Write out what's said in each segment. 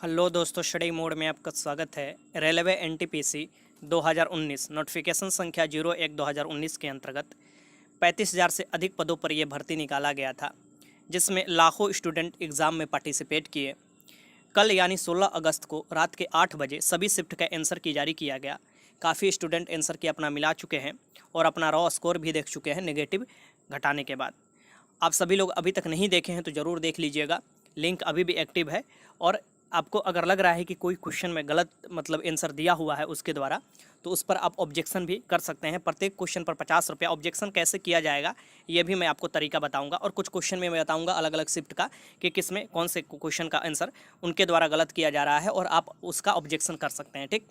Hello दोस्तों, study mode में आपका स्वागत है। रेलवे एनटीपीसी 2019 नोटिफिकेशन संख्या 01/2019 के अंतर्गत 35,000 से अधिक पदों पर यह भर्ती निकाला गया था, जिसमें लाखों स्टूडेंट एग्ज़ाम में पार्टिसिपेट किए। कल यानी 16 अगस्त को रात के 8 बजे सभी शिफ्ट का आंसर की जारी किया गया। काफ़ी स्टूडेंट आंसर की अपना मिला चुके हैं और अपना रॉ स्कोर भी देख चुके हैं नेगेटिव घटाने के बाद। आप सभी लोग अभी तक नहीं देखे हैं तो ज़रूर देख लीजिएगा, लिंक अभी भी एक्टिव है। और आपको अगर लग रहा है कि कोई क्वेश्चन में गलत आंसर दिया हुआ है उसके द्वारा, तो उस पर आप ऑब्जेक्शन भी कर सकते हैं। प्रत्येक क्वेश्चन पर 50 रुपया। ऑब्जेक्शन कैसे किया जाएगा ये भी मैं आपको तरीका बताऊंगा, और कुछ क्वेश्चन में मैं बताऊंगा अलग अलग शिफ्ट का कि किस में कौन से क्वेश्चन का आंसर उनके द्वारा गलत किया जा रहा है और आप उसका ऑब्जेक्शन कर सकते हैं। ठीक,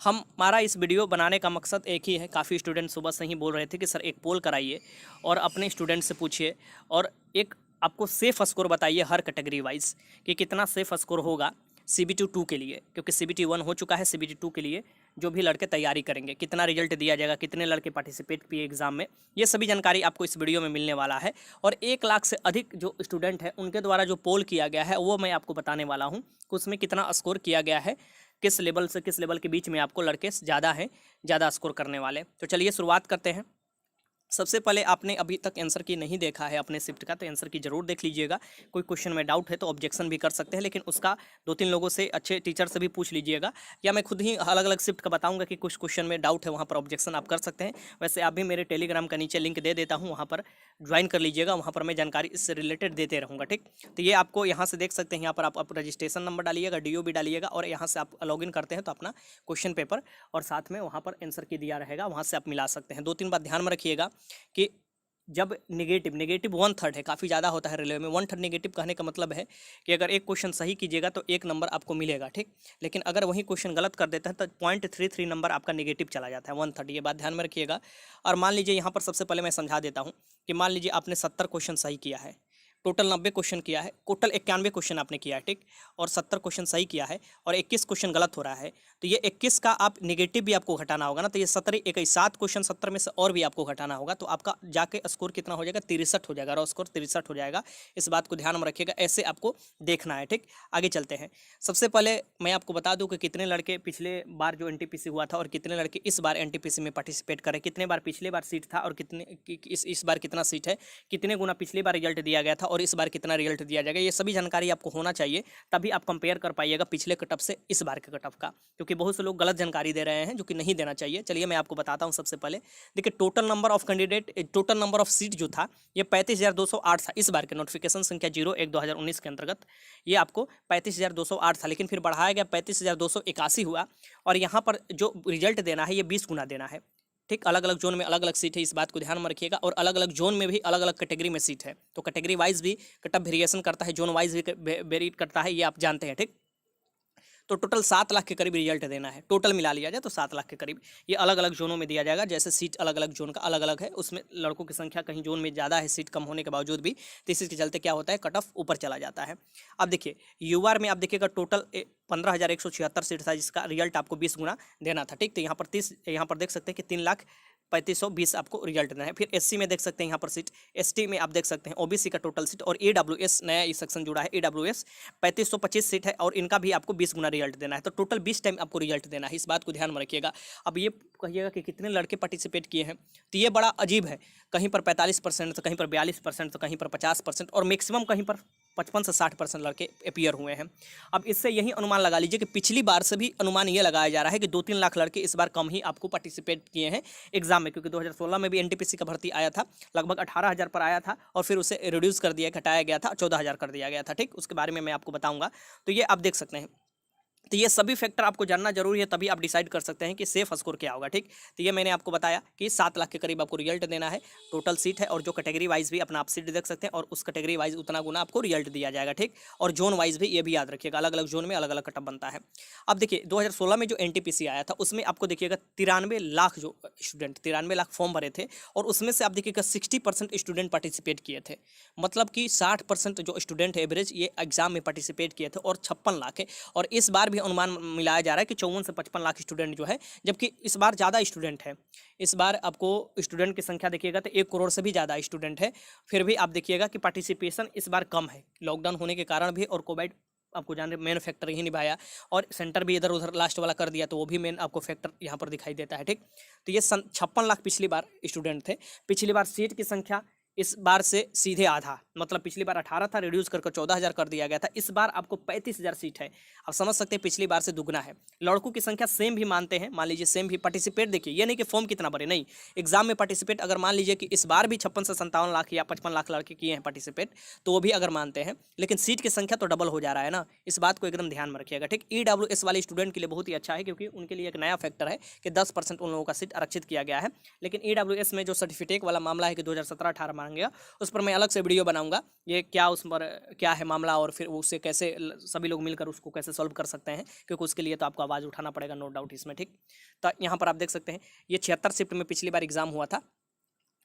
हमारा इस वीडियो बनाने का मकसद एक ही है। काफ़ी स्टूडेंट सुबह से ही बोल रहे थे कि सर एक पोल कराइए और अपने स्टूडेंट से पूछिए और एक आपको सेफ स्कोर बताइए हर कैटेगरी वाइज कि कितना सेफ स्कोर होगा CBT 2 के लिए, क्योंकि CBT 1 हो चुका है। CBT 2 के लिए जो भी लड़के तैयारी करेंगे, कितना रिजल्ट दिया जाएगा, कितने लड़के पार्टिसिपेट किए एग्जाम में, ये सभी जानकारी आपको इस वीडियो में मिलने वाला है। और 1 लाख से अधिक जो स्टूडेंट है उनके द्वारा जो पोल किया गया है वो मैं आपको बताने वाला हूँ कि उसमें कितना स्कोर किया गया है, किस लेवल से किस लेवल के बीच में आपको लड़के ज़्यादा हैं, ज़्यादा स्कोर करने वाले। तो चलिए शुरुआत करते हैं। सबसे पहले आपने अभी तक आंसर की नहीं देखा है अपने शिफ्ट का, तो आंसर की जरूर देख लीजिएगा। कोई क्वेश्चन में डाउट है तो ऑब्जेक्शन भी कर सकते हैं, लेकिन उसका 2-3 लोगों से, अच्छे टीचर से भी पूछ लीजिएगा, या मैं खुद ही अलग अलग शिफ्ट का बताऊंगा कि कुछ क्वेश्चन में डाउट है, वहाँ पर ऑब्जेक्शन आप कर सकते हैं। वैसे आप भी मेरे टेलीग्राम का नीचे लिंक दे देता हूँ, वहाँ पर ज्वाइन कर लीजिएगा। वहाँ पर मैं जानकारी इससे रिलेटेड देते रहूँगा। ठीक, तो ये आपको यहाँ से देख सकते हैं। यहाँ पर आप रजिस्ट्रेशन नंबर डालिएगा, DO भी डालिएगा, और यहाँ से आप लॉगिन करते हैं तो अपना क्वेश्चन पेपर और साथ में वहाँ पर आंसर की दिया रहेगा, वहाँ से आप मिला सकते हैं। 2-3 बात ध्यान में रखिएगा कि जब नेगेटिव 1/3 है, काफ़ी ज़्यादा होता है रेलवे में। 1/3 नेगेटिव कहने का मतलब है कि अगर एक क्वेश्चन सही कीजिएगा तो 1 नंबर आपको मिलेगा। ठीक, लेकिन अगर वही क्वेश्चन गलत कर देते हैं तो 0.33 नंबर आपका नेगेटिव चला जाता है। 1/3, ये बात ध्यान में रखिएगा। और मान लीजिए यहाँ पर सबसे पहले मैं समझा देता हूँ कि मान लीजिए आपने 70 क्वेश्चन सही किया है, टोटल 90 क्वेश्चन किया है, टोटल 91 क्वेश्चन आपने किया है। ठीक, और 70 क्वेश्चन सही किया है और 21 क्वेश्चन गलत हो रहा है, तो ये 21 का आप नेगेटिव भी आपको घटाना होगा ना। तो ये 70 21 7 क्वेश्चन 70 में से और भी आपको घटाना होगा, तो आपका जाके स्कोर कितना हो जाएगा, 63 हो जाएगा। रॉ स्कोर 63 हो जाएगा। इस बात को ध्यान में रखिएगा, ऐसे आपको देखना है। ठीक, आगे चलते हैं। सबसे पहले मैं आपको बता दूं कि कितने लड़के पिछले बार जो NTPC हुआ था और कितने लड़के इस बार NTPC में पार्टिसिपेट करें, कितने बार पिछले बार सीट था और कितने इस बार कितना सीट है, कितने गुना पिछली बार रिजल्ट दिया गया था और इस बार कितना रिजल्ट दिया जाएगा। ये सभी जानकारी आपको होना चाहिए, तभी आप कंपेयर कर पाइएगा पिछले कटअप से इस बार के कटअप का, क्योंकि बहुत से लोग गलत जानकारी दे रहे हैं जो कि नहीं देना चाहिए। चलिए मैं आपको बताता हूँ। सबसे पहले देखिए, total number of candidate, total number of seat जो था ये 35,208 था इस बार के नोटिफिकेशन संख्या 01/2019 के अंतर्गत। ये आपको 35,208 था, लेकिन फिर बढ़ाया गया 35,281 हुआ। और यहाँ पर जो रिजल्ट देना है ये 20 गुना देना है। ठीक, अलग अलग जोन में अलग अलग सीट है, इस बात को ध्यान में रखिएगा। और अलग अलग जोन में भी अलग अलग कैटेगरी में सीट है, तो कैटेगरी वाइज भी कटअप वेरिएशन करता है, जोन वाइज भी वेरी करता है, ये आप जानते हैं। ठीक, तो टोटल 7 लाख के करीब रिजल्ट देना है। टोटल मिला लिया जाए तो 7 लाख के करीब ये अलग अलग जोनों में दिया जाएगा। जैसे सीट अलग अलग जोन का अलग अलग है, उसमें लड़कों की संख्या कहीं जोन में ज़्यादा है सीट कम होने के बावजूद भी, तो इसके चलते क्या होता है, कट ऑफ ऊपर चला जाता है। अब देखिए UR में आप देखिएगा टोटल 15,176 सीट था, जिसका रिजल्ट आपको 20 गुना देना था। ठीक, तो यहाँ पर 30, यहाँ पर देख सकते हैं कि 3,35,20 आपको रिजल्ट देना है। फिर SC में देख सकते हैं यहाँ पर सीट, ST में आप देख सकते हैं OBC का टोटल सीट, और AWS नया इस सेक्शन जुड़ा है, AWS 3525 सीट है और इनका भी आपको 20 गुना रिजल्ट देना है। तो टोटल 20 टाइम आपको रिजल्ट देना है, इस बात को ध्यान में रखिएगा। अब ये कहिएगा कि कितने लड़के पार्टिसिपेट किए हैं, तो ये बड़ा अजीब है। कहीं पर 45%, तो कहीं पर 42%, तो कहीं पर 50%, और मैक्सिमम कहीं पर 55 से 60% लड़के अपीयर हुए हैं। अब इससे यही अनुमान लगा लीजिए कि पिछली बार से भी अनुमान ये लगाया जा रहा है कि 2-3 लाख लड़के इस बार कम ही आपको पार्टिसिपेट किए हैं एग्जाम में, क्योंकि 2016 में भी NTPC का भर्ती आया था, लगभग 18,000 पर आया था और फिर उसे रिड्यूस कर दिया, घटाया गया था, 14,000 कर दिया गया था। ठीक, उसके बारे में मैं आपको बताऊंगा। तो ये आप देख सकते हैं। तो ये सभी फैक्टर आपको जानना जरूरी है, तभी आप डिसाइड कर सकते हैं कि सेफ स्कोर क्या होगा। ठीक, तो ये मैंने आपको बताया कि 7 लाख के करीब आपको रिजल्ट देना है, टोटल सीट है, और जो कैटेगरी वाइज भी अपना आप सीट देख सकते हैं, और उस कैटेगरी वाइज उतना गुना आपको रिजल्ट दिया जाएगा। ठीक, और जोन वाइज भी ये भी याद रखिएगा, अलग अलग जोन में अलग अलग कटअप बनता है। अब देखिए 2016 में जो NTPC आया था उसमें आपको देखिएगा 93 लाख जो स्टूडेंट, 93 लाख फॉर्म भरे थे, और उसमें से आप देखिएगा 60% स्टूडेंट पार्टिसिपेट किए थे। मतलब कि 60% जो स्टूडेंट एवरेज ये एग्जाम में पार्टिसिपेट किए थे, और 56 लाख है। और इस बार भी अनुमान मिलाया जा रहा है कि 54 से 55 लाख स्टूडेंट जो है, जबकि इस बार ज़्यादा स्टूडेंट है। इस बार आपको स्टूडेंट की संख्या देखिएगा तो 1 करोड़ से भी ज़्यादा स्टूडेंट है। फिर भी आप देखिएगा कि पार्टिसिपेशन इस बार कम है, लॉकडाउन होने के कारण भी और कोविड आपको जान मेन फैक्टर ही निभाया, और सेंटर भी इधर उधर लास्ट वाला कर दिया, तो वो भी मेन आपको फैक्टर यहाँ पर दिखाई देता है। ठीक, तो ये 56 लाख पिछली बार स्टूडेंट थे। पिछली बार सीट की संख्या इस बार से सीधे आधा, मतलब पिछली बार 18 था, रिड्यूस करके 14,000 कर दिया गया था। इस बार आपको 35,000 सीट है। आप समझ सकते हैं पिछली बार से दुगना है। लड़कों की संख्या सेम भी मानते हैं, मान लीजिए सेम भी। पार्टिसिपेट देखिए, ये नहीं कि फॉर्म कितना भरे, नहीं, एग्जाम में पार्टिसिपेट अगर मान लीजिए कि इस बार भी 56 से 57 लाख या 55 लाख लड़के किए हैं पार्टिसिपेट, तो वो भी अगर मानते हैं, लेकिन सीट की संख्या तो डबल हो जा रहा है ना, इस बात को एकदम ध्यान में रखिएगा। ठीक, EWS वाले स्टूडेंट के लिए बहुत ही अच्छा है, क्योंकि उनके लिए एक नया फैक्टर है कि 10% उन लोगों का सीट आरक्षित किया गया है। लेकिन EWS में जो सर्टिफिकेट वाला मामला है कि 2017-18 मांग गया, उस पर मैं अलग से वीडियो बनाऊंगा, ये क्या उस पर क्या है मामला, और फिर उससे कैसे सभी लोग मिलकर उसको कैसे सॉल्व कर सकते हैं, क्योंकि उसके लिए तो आपको आवाज़ उठाना पड़ेगा, नो डाउट इसमें। ठीक, तो यहाँ पर आप देख सकते हैं ये 76 शिफ्ट में पिछली बार एग्जाम हुआ था,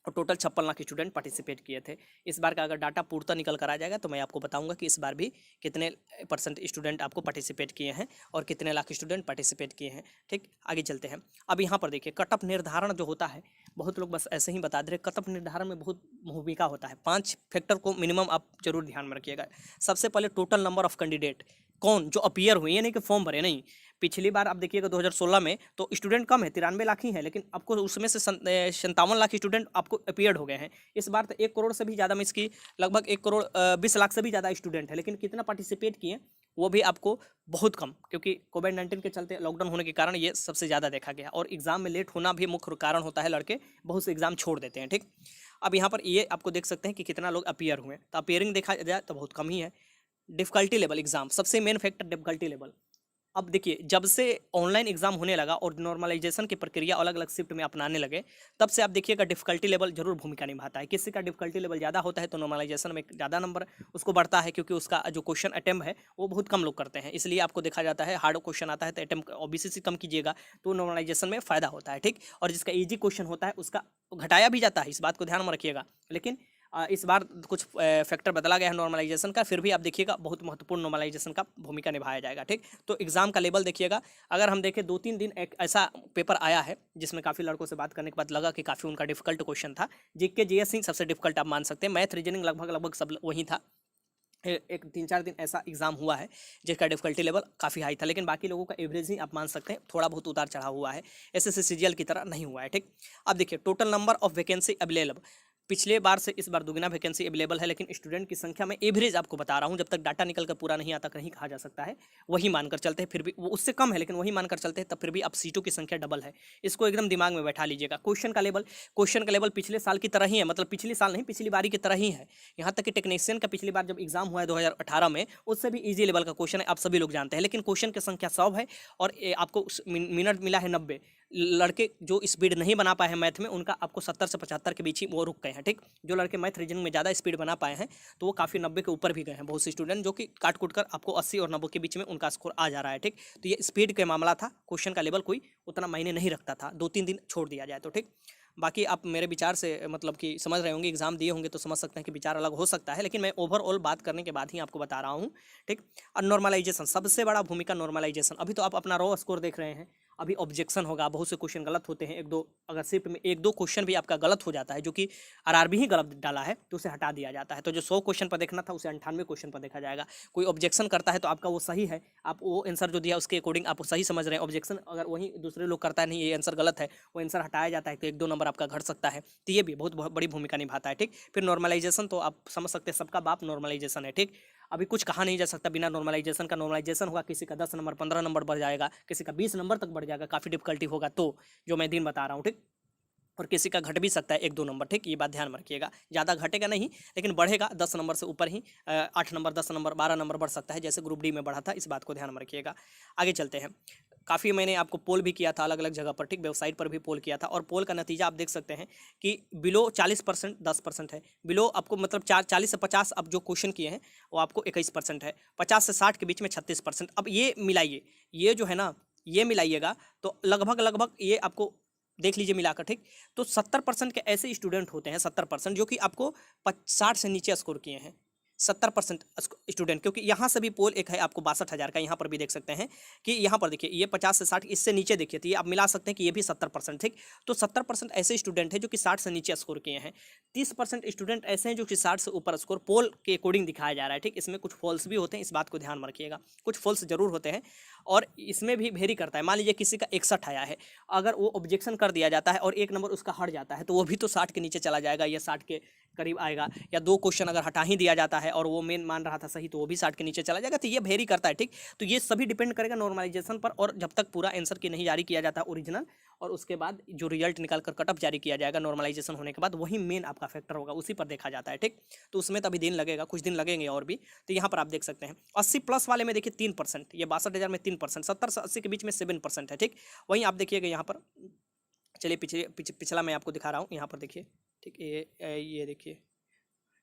और टोटल 56 लाख स्टूडेंट पार्टिसिपेट किए थे। इस बार का अगर डाटा पूर्णतः निकल कर आ जाएगा तो मैं आपको बताऊंगा कि इस बार भी कितने % स्टूडेंट आपको पार्टिसिपेट किए हैं और कितने लाख स्टूडेंट पार्टिसिपेट किए हैं। ठीक, आगे चलते हैं। अब यहाँ पर देखिए कट ऑफ निर्धारण जो होता है, बहुत लोग बस ऐसे ही बता दे रहे, कट ऑफ निर्धारण में बहुत भूमिका होता है। 5 फैक्टर को मिनिमम आप जरूर ध्यान में रखिएगा। सबसे पहले टोटल नंबर ऑफ कैंडिडेट, कौन जो अपीयर हुए, ये नहीं कि फॉर्म भरे, नहीं। पिछली बार आप देखिएगा 2016 में तो स्टूडेंट कम है, 93 लाख ही है, लेकिन आपको उसमें से 57 लाख स्टूडेंट आपको अपीयर्ड हो गए हैं। इस बार तो 1 करोड़ से भी ज़्यादा में इसकी लगभग 1 करोड़ 20 लाख से भी ज़्यादा स्टूडेंट है, लेकिन कितना पार्टिसिपेट किए वो भी आपको बहुत कम, क्योंकि कोविड-19 के चलते लॉकडाउन होने के कारण ये सबसे ज़्यादा देखा गया। और एग्जाम में लेट होना भी मुख्य कारण होता है, लड़के बहुत से एग्जाम छोड़ देते हैं। ठीक, अब यहाँ पर ये आपको देख सकते हैं कि कितना लोग अपीयर हुए, तो अपीयरिंग देखा जाए तो बहुत कम ही है। डिफ़िकल्टी लेवल एग्जाम, सबसे मेन फैक्टर डिफ़िकल्टी लेवल। अब देखिए जब से ऑनलाइन एग्जाम होने लगा और नॉर्मलाइजेशन की प्रक्रिया अलग अलग शिफ्ट में अपनाने लगे, तब से आप देखिएगा डिफिकल्टी लेवल जरूर भूमिका निभाता है। किसी का डिफिकल्टी लेवल ज़्यादा होता है तो नॉर्मलाइजेशन में ज़्यादा नंबर उसको बढ़ता है, क्योंकि उसका जो क्वेश्चन अटेम्प्ट है वो बहुत कम लोग करते हैं। इसलिए आपको देखा जाता है हार्ड क्वेश्चन आता है तो अटेम्प्ट OBC कम कीजिएगा तो नॉर्मलाइजेशन में फ़ायदा होता है। ठीक, और जिसका ईजी क्वेश्चन होता है उसका घटाया भी जाता है, इस बात को ध्यान में रखिएगा। लेकिन इस बार कुछ फैक्टर बदला गया है नॉर्मलाइजेशन का, फिर भी आप देखिएगा बहुत महत्वपूर्ण नॉर्मलाइजेशन का भूमिका निभाया जाएगा। ठीक, तो एग्जाम का लेवल देखिएगा। अगर हम देखें 2-3 दिन एक ऐसा पेपर आया है जिसमें काफ़ी लड़कों से बात करने के बाद लगा कि काफ़ी उनका डिफिकल्ट क्वेश्चन था। जीके GS ही सबसे डिफिकल्ट आप मान सकते हैं, मैथ रीजनिंग लगभग सब वही था। एक 3-4 दिन ऐसा एग्जाम हुआ है जिसका डिफिकल्टी लेवल काफ़ी हाई था, लेकिन बाकी लोगों का एवरेज ही आप मान सकते हैं, थोड़ा बहुत उतार चढ़ाव हुआ है, SSC CGL की तरह नहीं हुआ है। ठीक, अब देखिए total number of vacancy available, पिछले बार से इस बार दुगना वैकेंसी अवेलेबल है, लेकिन स्टूडेंट की संख्या में एवरेज आपको बता रहा हूँ, जब तक डाटा निकल कर पूरा नहीं आता कहीं कहा जा सकता है, वही मानकर चलते हैं। फिर भी वो उससे कम है, लेकिन वही मानकर चलते हैं, तब फिर भी अब सीटों की संख्या डबल है। इसको एकदम दिमाग में बैठा लीजिएगा। क्वेश्चन का लेवल पिछले साल की तरह ही है, मतलब पिछले साल नहीं, पिछली बारी की तरह ही है। यहाँ तक कि टेक्नीशियन का पिछली बार जब एग्जाम हुआ है 2018 में, उससे भी ईजी लेवल का क्वेश्चन है, आप सभी लोग जानते हैं, लेकिन क्वेश्चन की संख्या 100 है और आपको मिनट मिला है 90। लड़के जो स्पीड नहीं बना पाए हैं मैथ में, उनका आपको 70 से 75 के बीच ही वो रुक गए हैं। ठीक, जो लड़के मैथ रीजनिंग में ज़्यादा स्पीड बना पाए हैं तो वो काफ़ी 90 के ऊपर भी गए हैं। बहुत से स्टूडेंट जो कि काट कूट कर आपको 80 और 90 के बीच में उनका स्कोर आ जा रहा है। ठीक, तो ये स्पीड का मामला था, क्वेश्चन का लेवल कोई उतना मायने नहीं रखता था, 2-3 दिन छोड़ दिया जाए तो। ठीक, बाकी आप मेरे विचार से मतलब कि समझ रहे होंगे, एग्जाम दिए होंगे तो समझ सकते हैं कि विचार अलग हो सकता है, लेकिन मैं ओवरऑल बात करने के बाद ही आपको बता रहा हूँ। ठीक, और नॉर्मलाइजेशन सबसे बड़ा भूमिका नॉर्मलाइजेशन। अभी तो आप अपना रॉ स्कोर देख रहे हैं, अभी ऑब्जेक्शन होगा, बहुत से क्वेश्चन गलत होते हैं, 1-2 अगर शिफ्ट में 1-2 क्वेश्चन भी आपका गलत हो जाता है, जो कि RRB ही गलत डाला है तो उसे हटा दिया जाता है। तो जो 100 क्वेश्चन पर देखना था उसे 98 क्वेश्चन पर देखा जाएगा। कोई ऑब्जेक्शन करता है तो आपका वो सही है, आप वो आंसर जो दिया उसके अकॉर्डिंग आप सही समझ रहे हैं। ऑब्जेक्शन अगर वही दूसरे लोग करता है, नहीं ये आंसर गलत है, वो आंसर हटाया जाता है, तो 1-2 नंबर आपका घट सकता है। तो ये भी बहुत बड़ी भूमिका निभाता है। ठीक, फिर नॉर्मलाइजेशन तो आप समझ सकते हैं, सबका बाप नॉर्मलाइजेशन है। ठीक, अभी कुछ कहा नहीं जा सकता बिना नॉर्मलाइजेशन का। नॉर्मलाइजेशन होगा किसी का 10 नंबर 15 नंबर बढ़ जाएगा, किसी का 20 नंबर तक बढ़ जाएगा, काफ़ी डिफिकल्टी होगा तो, जो मैं दिन बता रहा हूँ। ठीक, और किसी का घट भी सकता है 1-2 नंबर। ठीक, ये बात ध्यान में रखिएगा, ज़्यादा घटेगा नहीं लेकिन बढ़ेगा 10 नंबर से ऊपर ही, 8 नंबर 10 नंबर 12 नंबर बढ़ सकता है, जैसे ग्रुप D में बढ़ा था। इस बात को ध्यान में रखिएगा। आगे चलते हैं। काफ़ी मैंने आपको पोल भी किया था अलग अलग जगह पर। ठीक, वेबसाइट पर भी पोल किया था, और पोल का नतीजा आप देख सकते हैं कि बिलो 40% 10% है, बिलो आपको मतलब 40 से 50 अब जो क्वेश्चन किए हैं वो आपको 21% है, 50 से 60 के बीच में 36%। अब ये मिलाइए, ये जो है ना ये मिलाइएगा तो लगभग ये आपको देख लीजिए मिलाकर। ठीक, तो 70% के ऐसे स्टूडेंट होते हैं, 70% जो कि आपको 60 से नीचे स्कोर किए हैं। 70% स्टूडेंट, क्योंकि यहाँ से भी पोल एक है आपको 62,000 का, यहाँ पर भी देख सकते हैं कि यहाँ पर देखिए ये 50 से 60, इससे नीचे देखिए तो ये आप मिला सकते हैं कि ये भी 70%, ठीक। तो 70% ऐसे स्टूडेंट हैं जो कि 60 से नीचे स्कोर किए हैं। 30% स्टूडेंट ऐसे हैं जो कि 60 से ऊपर स्कोर पोल के अकॉर्डिंग दिखाया जा रहा है, ठीक। इसमें कुछ फॉल्स भी होते हैं, इस बात को ध्यान में रखिएगा, कुछ फॉल्स जरूर होते हैं और इसमें भी वेरी करता है। मान लीजिए किसी का 61 आया है, अगर वो ऑब्जेक्शन कर दिया जाता है और एक नंबर उसका हट जाता है तो वो भी तो 60 के नीचे चला जाएगा या 60 के करीब आएगा, या 2 क्वेश्चन अगर हटा ही दिया जाता है और वो मेन मान रहा था सही तो वो भी 60 के नीचे चला जाएगा। तो ये वेरी करता है, ठीक। तो ये सभी डिपेंड करेगा नॉर्मलाइजेशन पर, और जब तक पूरा आंसर की नहीं जारी किया जाता ओरिजिनल, और उसके बाद जो रिजल्ट निकाल कर कट ऑफ जारी किया जाएगा नॉर्मलाइजेशन होने के बाद, वही मेन आपका फैक्टर होगा, उसी पर देखा जाता है, ठीक। तो उसमें तो अभी दिन लगेगा, कुछ दिन लगेंगे और भी। तो यहाँ पर आप देख सकते हैं 80 प्लस वाले में देखिए 3%, ये 62,000 में 3%, 70 से 80 के बीच में 7% है, ठीक। वहीं आप देखिएगा यहाँ पर, चलिए पिछला मैं आपको दिखा रहा हूँ, यहाँ पर देखिए, ठीक।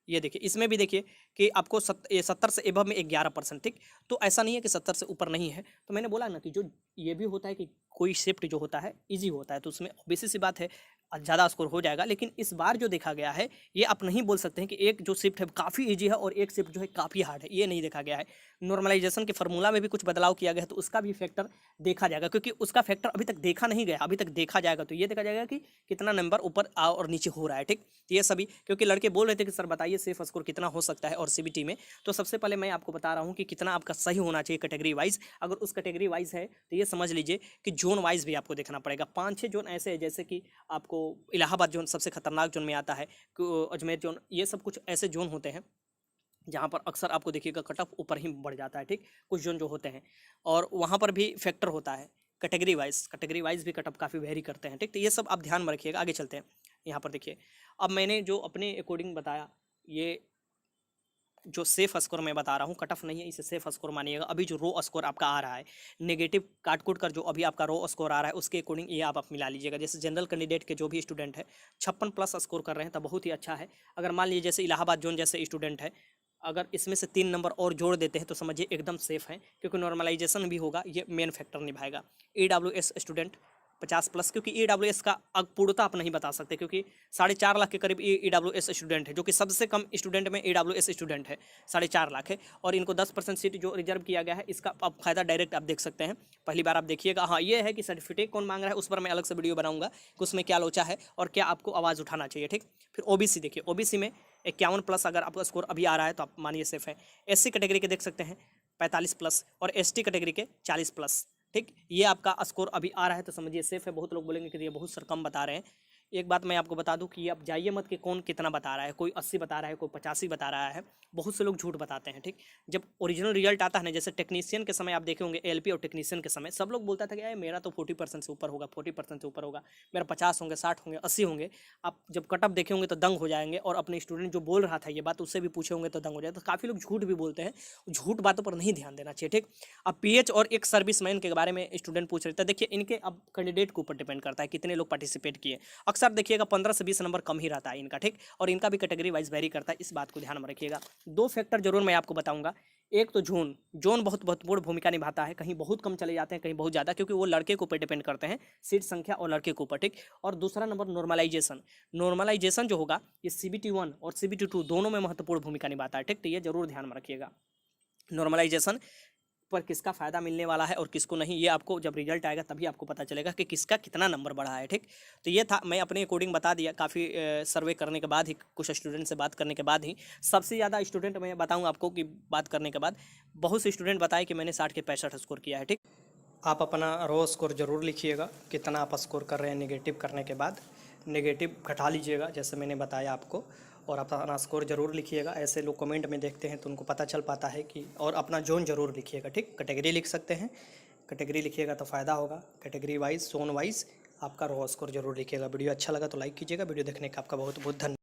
ये देखिए इसमें भी देखिए कि आपको 70 से एबव में 11%, ठीक। तो ऐसा नहीं है कि 70 से ऊपर नहीं है। तो मैंने बोला ना कि जो ये भी होता है कि कोई शिफ्ट जो होता है इजी होता है, तो उसमें ऑब्वियस सी बात है ज़्यादा स्कोर हो जाएगा। लेकिन इस बार जो देखा गया है, ये आप नहीं बोल सकते हैं कि एक जो शिफ्ट है काफ़ी इजी है और एक शिफ्ट जो है काफ़ी हार्ड है, ये नहीं देखा गया है। नॉर्मलाइजेशन के फार्मूला में भी कुछ बदलाव किया गया है, तो उसका भी फैक्टर देखा जाएगा, क्योंकि उसका फैक्टर अभी तक देखा नहीं गया, अभी तक देखा जाएगा। तो ये देखा जाएगा कि कितना नंबर ऊपर और नीचे हो रहा है, ठीक। तो ये सभी, क्योंकि लड़के बोल रहे थे कि सर बताइए सेफ स्कोर कितना हो सकता है और सीबीटी में, तो सबसे पहले मैं आपको बता रहा हूँ कि कितना आपका सही होना चाहिए कैटेगरी वाइज। अगर उस कैटेगरी वाइज है तो ये समझ लीजिए कि जोन वाइज भी आपको देखना पड़ेगा। 5-6 जोन ऐसे है, जैसे कि आपको इलाहाबाद जोन सबसे खतरनाक जोन में आता है, अजमेर जोन, ये सब कुछ ऐसे जोन होते हैं जहाँ पर अक्सर आपको देखिएगा कट ऑफ ऊपर ही बढ़ जाता है, ठीक। कुछ जोन जो होते हैं और वहाँ पर भी फैक्टर होता है कैटेगरी वाइज भी कट ऑफ काफ़ी वेरी करते हैं, ठीक। तो ये सब आप ध्यान में रखिएगा। आगे चलते हैं, यहाँ पर देखिए अब मैंने जो अपने अकॉर्डिंग बताया, ये जो सेफ स्कोर मैं बता रहा हूँ, कट ऑफ नहीं है, इसे सेफ स्कोर मानिएगा। अभी जो रो स्कोर आपका आ रहा है नेगेटिव काट कूट कर, जो अभी आपका रो स्कोर आ रहा है उसके अकॉर्डिंग ये आप मिला लीजिएगा। जैसे जनरल कैंडिडेट के जो भी स्टूडेंट है 56 प्लस स्कोर कर रहे हैं तो बहुत ही अच्छा है। अगर मान लीजिए जैसे इलाहाबाद जोन जैसे स्टूडेंट है, अगर इसमें से 3 नंबर और जोड़ देते हैं तो समझिए एकदम सेफ है, क्योंकि नॉर्मलाइजेशन भी होगा, ये मेन फैक्टर निभाएगा। EWS स्टूडेंट 50 प्लस, क्योंकि EWS का पूर्णता आप नहीं बता सकते, क्योंकि 4.5 लाख के करीब EWS स्टूडेंट है, जो कि सबसे कम स्टूडेंट में EWS स्टूडेंट है, 4.5 लाख है। और इनको 10% सीट जो रिजर्व किया गया है, इसका आप फायदा डायरेक्ट आप देख सकते हैं। पहली बार आप देखिएगा। हाँ, ये है कि सर्टिफिकेट कौन मांग रहा है, उस पर मैं अलग से वीडियो बनाऊंगा कि उसमें क्या लोचा है और क्या आपको आवाज़ उठाना चाहिए, ठीक। फिर OBC देखिए, OBC में 51 प्लस अगर आपका स्कोर अभी आ रहा है तो आप मानिए सेफ है। SC कैटेगरी के देख सकते हैं 45 प्लस और ST कैटेगरी के 40 प्लस, ठीक। ये आपका स्कोर अभी आ रहा है तो समझिए सेफ है। बहुत लोग बोलेंगे कि ये बहुत सर कम बता रहे हैं। एक बात मैं आपको बता दूं कि आप जाइए मत कि कौन कितना बता रहा है, कोई 80 बता रहा है, कोई 85 बता रहा है, बहुत से लोग झूठ बताते हैं, ठीक। जब ओरिजिनल रिजल्ट आता है ना, जैसे टेक्नीशियन के समय आप देखे होंगे, LP और टेक्नीशियन के समय सब लोग बोलता था कि मेरा तो 40% से ऊपर होगा, 40% से ऊपर होगा, मेरा 50 होंगे, 60 होंगे, 80 होंगे। आप जब कट ऑफ देखे होंगे तो दंग हो जाएंगे, और अपने स्टूडेंट जो बोल रहा था ये बात उससे भी पूछे होंगे तो दंग हो जाए। तो काफ़ी लोग झूठ भी बोलते हैं, झूठ बातों पर नहीं ध्यान देना चाहिए, ठीक। अब PH और एक सर्विसमैन के बारे में स्टूडेंट पूछ रहे थे, देखिए इनके अब कैंडिडेट के ऊपर डिपेंड करता है कितने लोग पार्टिसिपेट किए। अक्सर देखिएगा 15 से 20 नंबर कम ही रहता है इनका, ठीक। और इनका भी कैटेगरी वाइज वेरी करता है, इस बात को ध्यान में रखिएगा। 2 फैक्टर जरूर मैं आपको बताऊंगा। एक तो जोन बहुत महत्वपूर्ण भूमिका निभाता है, कहीं बहुत कम चले जाते हैं, कहीं बहुत ज़्यादा, क्योंकि वो लड़के के ऊपर डिपेंड करते हैं, सीट संख्या और लड़के के ऊपर, ठीक। और दूसरा नंबर नॉर्मलाइजेशन जो होगा ये CBT 1 और CBT 2 दोनों में महत्वपूर्ण भूमिका निभाता है, ठीक। तो ये जरूर ध्यान में रखिएगा। नॉर्मलाइजेशन पर किसका फ़ायदा मिलने वाला है और किसको नहीं, ये आपको जब रिजल्ट आएगा तभी आपको पता चलेगा कि किसका कितना नंबर बढ़ा है, ठीक। तो ये था, मैं अपने अकॉर्डिंग बता दिया, काफ़ी सर्वे करने के बाद ही, कुछ स्टूडेंट से बात करने के बाद ही। सबसे ज़्यादा स्टूडेंट मैं बताऊँ आपको कि बात करने के बाद बहुत से स्टूडेंट बताए कि मैंने 60 के 65 स्कोर किया है, ठीक। आप अपना रो स्कोर ज़रूर लिखिएगा, कितना आप स्कोर कर रहे हैं नेगेटिव करने के बाद, नेगेटिव घटा लीजिएगा जैसे मैंने बताया आपको, और अपना स्कोर ज़रूर लिखिएगा। ऐसे लोग कमेंट में देखते हैं तो उनको पता चल पाता है कि, और अपना जोन ज़रूर लिखिएगा, ठीक। कैटेगरी लिख सकते हैं, कैटेगरी लिखिएगा तो फ़ायदा होगा। कैटेगरी वाइज, जोन वाइज आपका रो स्कोर जरूर लिखिएगा। वीडियो अच्छा लगा तो लाइक कीजिएगा। वीडियो देखने का आपका बहुत बहुत धन्यवाद।